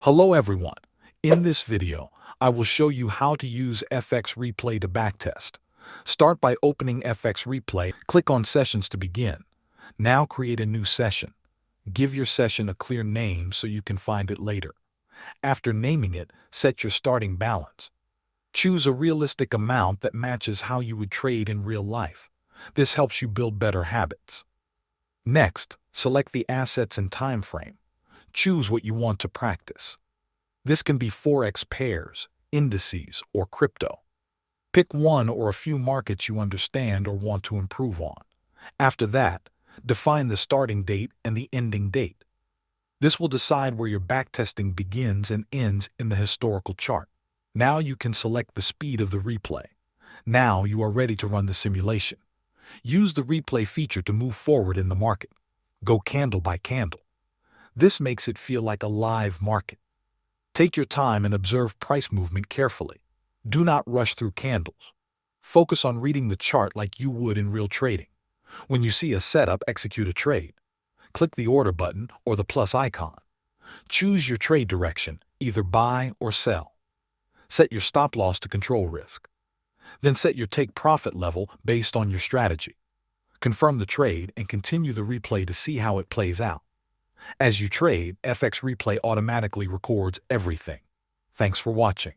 Hello everyone. In this video, I will show you how to use FX Replay to backtest. Start by opening FX Replay, click on Sessions to begin. Now create a new session. Give your session a clear name so you can find it later. After naming it, set your starting balance. Choose a realistic amount that matches how you would trade in real life. This helps you build better habits. Next, select the assets and time frame. Choose what you want to practice. This can be Forex pairs, indices, or crypto. Pick one or a few markets you understand or want to improve on. After that, define the starting date and the ending date. This will decide where your backtesting begins and ends in the historical chart. Now you can select the speed of the replay. Now you are ready to run the simulation. Use the replay feature to move forward in the market. Go candle by candle. This makes it feel like a live market. Take your time and observe price movement carefully. Do not rush through candles. Focus on reading the chart like you would in real trading. When you see a setup, execute a trade. Click the order button or the plus icon. Choose your trade direction, either buy or sell. Set your stop loss to control risk. Then set your take profit level based on your strategy. Confirm the trade and continue the replay to see how it plays out. As you trade, FX Replay automatically records everything. Thanks for watching.